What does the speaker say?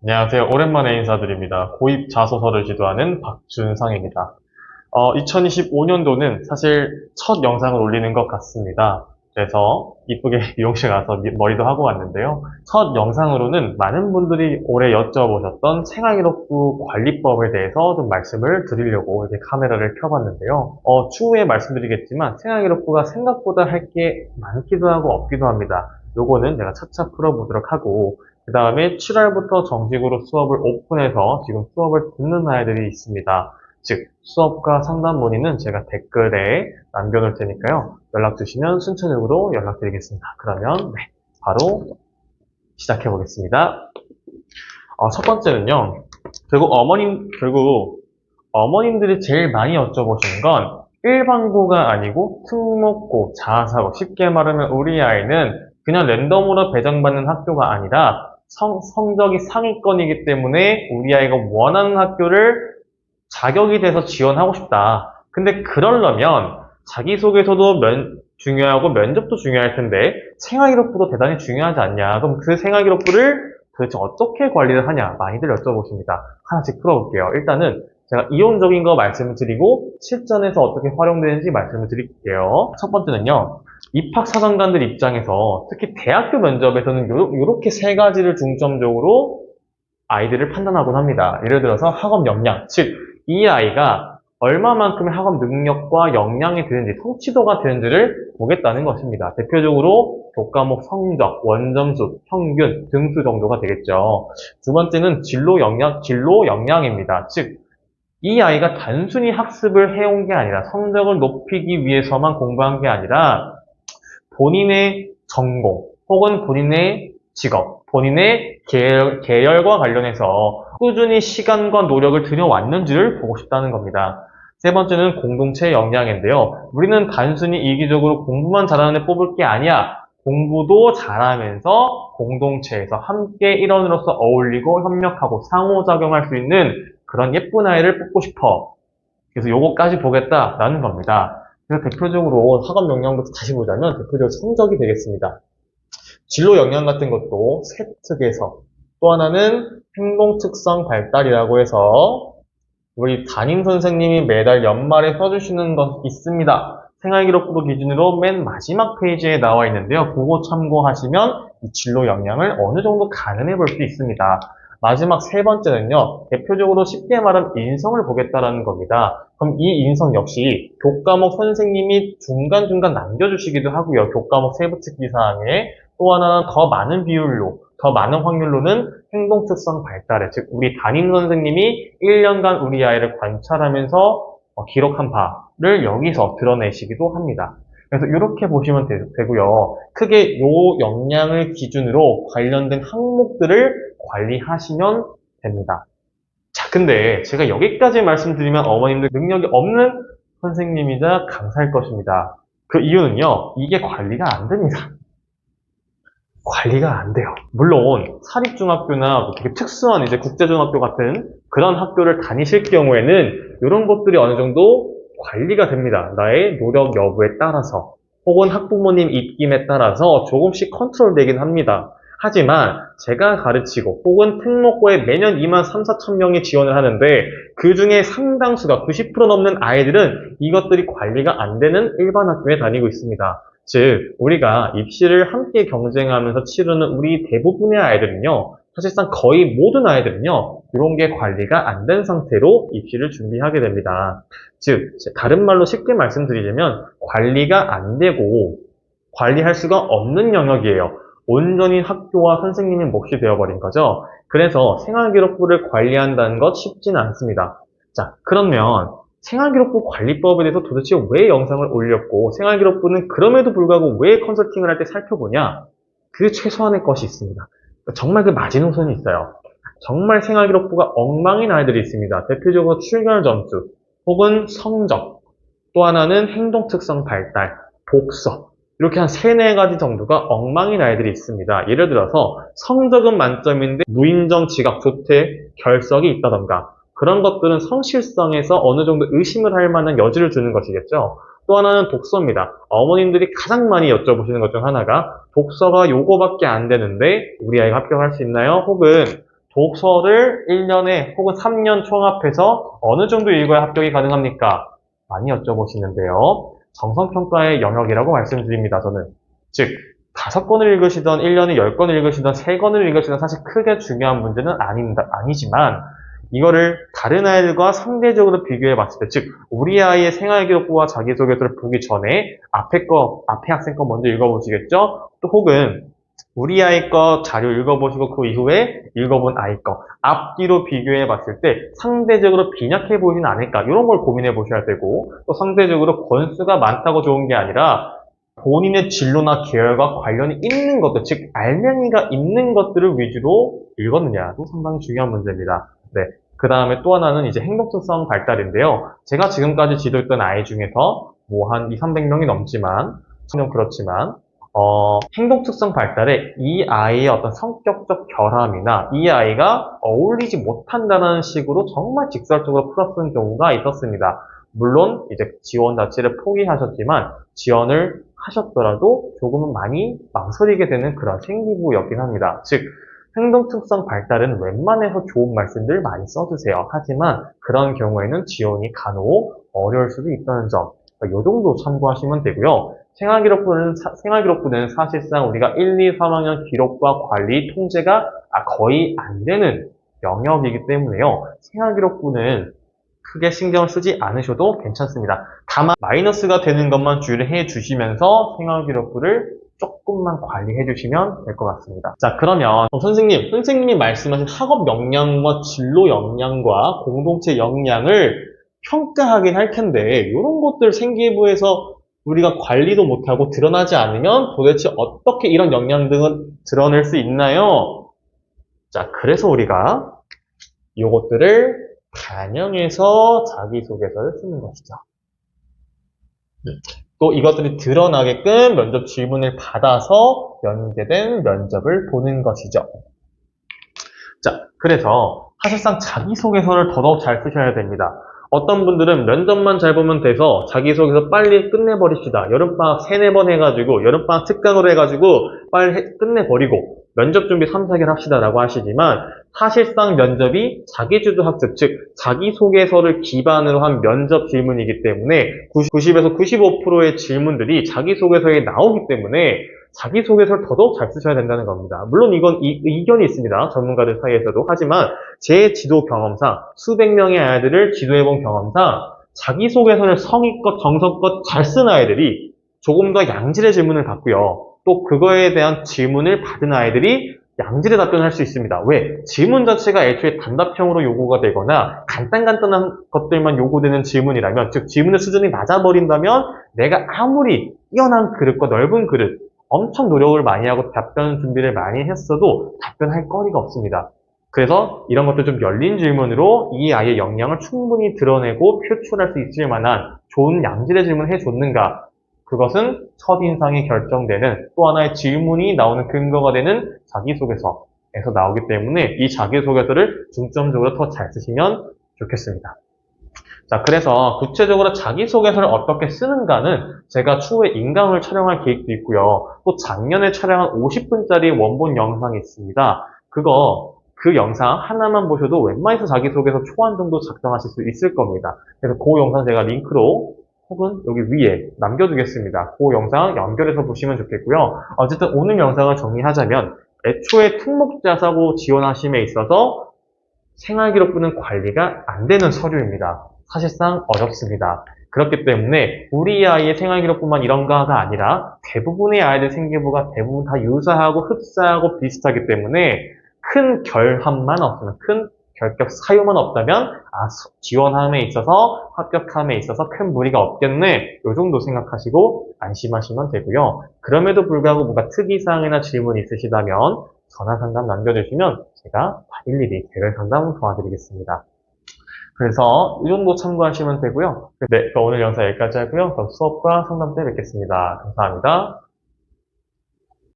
안녕하세요. 오랜만에 인사드립니다. 고입 자소서를 지도하는 박준상입니다. 2025년도는 사실 첫 영상을 올리는 것 같습니다. 그래서 이쁘게 미용실 가서 머리도 하고 왔는데요. 첫 영상으로는 많은 분들이 올해 여쭤보셨던 생활기록부 관리법에 대해서 좀 말씀을 드리려고 이렇게 카메라를 켜봤는데요. 추후에 말씀드리겠지만 생활기록부가 생각보다 할 게 많기도 하고 없기도 합니다. 요거는 내가 차차 풀어보도록 하고 그 다음에 7월부터 정식으로 수업을 오픈해서 지금 수업을 듣는 아이들이 있습니다. 즉 수업과 상담 문의는 제가 댓글에 남겨놓을 테니까요. 연락 주시면 순차적으로 연락드리겠습니다. 그러면 바로 시작해 보겠습니다. 첫 번째는요. 결국 어머님들이 제일 많이 여쭤보시는 건 일반고가 아니고 특목고, 자사고, 쉽게 말하면 우리 아이는 그냥 랜덤으로 배정받는 학교가 아니라 성적이 상위권이기 때문에 우리 아이가 원하는 학교를 자격이 돼서 지원하고 싶다. 근데 그러려면 자기소개서도 중요하고 면접도 중요할 텐데 생활기록부도 대단히 중요하지 않냐. 그럼 그 생활기록부를 도대체 어떻게 관리를 하냐 많이들 여쭤보십니다. 하나씩 풀어볼게요. 일단은 제가 이론적인 거 말씀을 드리고 실전에서 어떻게 활용되는지 말씀을 드릴게요. 첫 번째는요. 입학사정관들 입장에서 특히 대학교 면접에서는 이렇게 세 가지를 중점적으로 아이들을 판단하곤 합니다. 예를 들어서 학업 역량, 즉 이 아이가 얼마만큼의 학업 능력과 역량이 되는지, 성취도가 되는지를 보겠다는 것입니다. 대표적으로 교과목 성적, 원점수, 평균, 등수 정도가 되겠죠. 두 번째는 진로 역량입니다. 즉, 이 아이가 단순히 학습을 해온 게 아니라 성적을 높이기 위해서만 공부한 게 아니라 본인의 전공 혹은 본인의 직업, 본인의 계열과 관련해서 꾸준히 시간과 노력을 들여왔는지를 보고 싶다는 겁니다. 세 번째는 공동체 역량인데요. 우리는 단순히 이기적으로 공부만 잘하는 애 뽑을 게 아니야. 공부도 잘하면서 공동체에서 함께 일원으로서 어울리고 협력하고 상호작용할 수 있는 그런 예쁜 아이를 뽑고 싶어. 그래서 요거까지 보겠다라는 겁니다. 그래서 대표적으로 학업 역량부터 다시 보자면 대표적으로 성적이 되겠습니다. 진로 역량 같은 것도 세 특에서 또 하나는 행동 특성 발달이라고 해서 우리 담임 선생님이 매달 연말에 써주시는 것 있습니다. 생활기록부 기준으로 맨 마지막 페이지에 나와 있는데요. 그거 참고하시면 이 진로 역량을 어느 정도 가늠해 볼 수 있습니다. 마지막 세 번째는요. 대표적으로 쉽게 말하면 인성을 보겠다라는 겁니다. 그럼 이 인성 역시 교과목 선생님이 중간중간 남겨주시기도 하고요. 교과목 세부특기사항에 또 하나는 더 많은 비율로, 더 많은 확률로는 행동 특성 발달에, 즉 우리 담임 선생님이 1년간 우리 아이를 관찰하면서 기록한 바를 여기서 드러내시기도 합니다. 그래서 이렇게 보시면 되고요. 크게 이 역량을 기준으로 관련된 항목들을 관리하시면 됩니다. 자, 근데 제가 여기까지 말씀드리면 어머님들 능력이 없는 선생님이자 강사일 것입니다. 그 이유는요, 이게 관리가 안 됩니다. 관리가 안 돼요. 물론 사립중학교나 뭐 되게 특수한 이제 국제중학교 같은 그런 학교를 다니실 경우에는 이런 것들이 어느 정도 관리가 됩니다. 나의 노력 여부에 따라서 혹은 학부모님 입김에 따라서 조금씩 컨트롤 되긴 합니다. 하지만 제가 가르치고 혹은 특목고에 매년 2만 3, 4천 명이 지원을 하는데 그 중에 상당수가 90% 넘는 아이들은 이것들이 관리가 안 되는 일반 학교에 다니고 있습니다. 즉, 우리가 입시를 함께 경쟁하면서 치르는 우리 대부분의 아이들은요, 사실상 거의 모든 아이들은요, 이런 게 관리가 안 된 상태로 입시를 준비하게 됩니다. 즉, 다른 말로 쉽게 말씀드리자면, 관리가 안 되고, 관리할 수가 없는 영역이에요. 온전히 학교와 선생님의 몫이 되어버린 거죠. 그래서 생활기록부를 관리한다는 것 쉽지는 않습니다. 자, 그러면 생활기록부 관리법에 대해서 도대체 왜 영상을 올렸고 생활기록부는 그럼에도 불구하고 왜 컨설팅을 할 때 살펴보냐? 그 최소한의 것이 있습니다. 정말 그 마지노선이 있어요. 정말 생활기록부가 엉망인 아이들이 있습니다. 대표적으로 출결 점수 혹은 성적 또 하나는 행동 특성 발달, 복서 이렇게 한 세네 가지 정도가 엉망인 아이들이 있습니다. 예를 들어서 성적은 만점인데 무인정, 지각, 조퇴, 결석이 있다던가 그런 것들은 성실성에서 어느 정도 의심을 할 만한 여지를 주는 것이겠죠. 또 하나는 독서입니다. 어머님들이 가장 많이 여쭤보시는 것 중 하나가 독서가 요거밖에 안 되는데 우리 아이가 합격할 수 있나요? 혹은 독서를 1년에 혹은 3년 총합해서 어느 정도 읽어야 합격이 가능합니까? 많이 여쭤보시는데요. 정성평가의 영역이라고 말씀드립니다, 저는. 즉, 5권을 읽으시던 1년에 10권을 읽으시던 3권을 읽으시던 사실 크게 중요한 문제는 아니지만 이거를 다른 아이들과 상대적으로 비교해 봤을 때, 즉, 우리 아이의 생활기록부와 자기소개서를 보기 전에 앞에 학생 거 먼저 읽어보시겠죠? 또 혹은 우리 아이 거 자료 읽어보시고 그 이후에 읽어본 아이 거 앞뒤로 비교해 봤을 때 상대적으로 빈약해 보이진 않을까 이런 걸 고민해 보셔야 되고 또 상대적으로 권수가 많다고 좋은 게 아니라 본인의 진로나 계열과 관련이 있는 것들, 즉 알맹이가 있는 것들을 위주로 읽었느냐도 상당히 중요한 문제입니다. 네. 그 다음에 또 하나는 이제 행동특성 발달인데요. 제가 지금까지 지도했던 아이 중에서 뭐 한 2, 300명이 넘지만 좀 그렇지만 행동 특성 발달에 이 아이의 어떤 성격적 결함이나 이 아이가 어울리지 못한다는 식으로 정말 직설적으로 풀어쓴 경우가 있었습니다. 물론 이제 지원 자체를 포기하셨지만 지원을 하셨더라도 조금은 많이 망설이게 되는 그런 생기부였긴 합니다. 즉 행동 특성 발달은 웬만해서 좋은 말씀들 많이 써주세요. 하지만 그런 경우에는 지원이 간혹 어려울 수도 있다는 점, 이 정도 참고하시면 되고요. 생활기록부는 사실상 우리가 1, 2, 3학년 기록과 관리, 통제가 거의 안 되는 영역이기 때문에요. 생활기록부는 크게 신경을 쓰지 않으셔도 괜찮습니다. 다만 마이너스가 되는 것만 주의해 주시면서 생활기록부를 조금만 관리해 주시면 될 것 같습니다. 자, 그러면 선생님이 말씀하신 학업 역량과 진로 역량과 공동체 역량을 평가하긴 할 텐데 이런 것들 생기부에서 우리가 관리도 못하고 드러나지 않으면 도대체 어떻게 이런 역량 등을 드러낼 수 있나요? 자, 그래서 우리가 이것들을 반영해서 자기소개서를 쓰는 것이죠. 또 이것들이 드러나게끔 면접 질문을 받아서 연계된 면접을 보는 것이죠. 자, 그래서 사실상 자기소개서를 더더욱 잘 쓰셔야 됩니다. 어떤 분들은 면접만 잘 보면 돼서 자기소개서 빨리 끝내버립시다. 여름방학 3, 4번 해가지고 여름방학 특강으로 해가지고 빨리 끝내버리고 면접 준비 3, 4개를 합시다라고 하시지만 사실상 면접이 자기주도 학습, 즉 자기소개서를 기반으로 한 면접 질문이기 때문에 90에서 95%의 질문들이 자기소개서에 나오기 때문에 자기소개서를 더더욱 잘 쓰셔야 된다는 겁니다. 물론 이건 의견이 있습니다. 전문가들 사이에서도. 하지만 제 지도 경험상 수백 명의 아이들을 지도해본 경험상 자기소개서를 성의껏 정성껏 잘 쓴 아이들이 조금 더 양질의 질문을 받고요. 또 그거에 대한 질문을 받은 아이들이 양질의 답변을 할 수 있습니다. 왜? 질문 자체가 애초에 단답형으로 요구가 되거나 간단한 것들만 요구되는 질문이라면, 즉 질문의 수준이 낮아버린다면 내가 아무리 뛰어난 그릇과 넓은 그릇 엄청 노력을 많이 하고 답변 준비를 많이 했어도 답변할 거리가 없습니다. 그래서 이런 것들 좀 열린 질문으로 이 아이의 역량을 충분히 드러내고 표출할 수 있을 만한 좋은 양질의 질문을 해줬는가, 그것은 첫인상이 결정되는 또 하나의 질문이 나오는 근거가 되는 자기소개서에서 나오기 때문에 이 자기소개서를 중점적으로 더 잘 쓰시면 좋겠습니다. 자, 그래서 구체적으로 자기소개서를 어떻게 쓰는가는 제가 추후에 인강을 촬영할 계획도 있고요. 또 작년에 촬영한 50분짜리 원본 영상이 있습니다. 그 영상 하나만 보셔도 웬만해서 자기소개서 초안 정도 작성하실 수 있을 겁니다. 그래서 그 영상 제가 링크로 혹은 여기 위에 남겨두겠습니다. 그 영상 연결해서 보시면 좋겠고요. 어쨌든 오늘 영상을 정리하자면 애초에 특목자사고 지원하심에 있어서 생활기록부는 관리가 안 되는 서류입니다. 사실상 어렵습니다. 그렇기 때문에 우리 아이의 생활기록부만 이런가가 아니라 대부분의 아이들 생기부가 대부분 다 유사하고 흡사하고 비슷하기 때문에 큰 결함만 없으면, 큰 결격 사유만 없다면 지원함에 있어서 합격함에 있어서 큰 무리가 없겠네, 이 정도 생각하시고 안심하시면 되고요. 그럼에도 불구하고 뭔가 특이사항이나 질문이 있으시다면 전화 상담 남겨주시면 제가 일일이 개별 상담 도와드리겠습니다. 그래서 이 정도 참고하시면 되고요. 네, 오늘 영상 여기까지 하고요. 수업과 상담 때 뵙겠습니다. 감사합니다.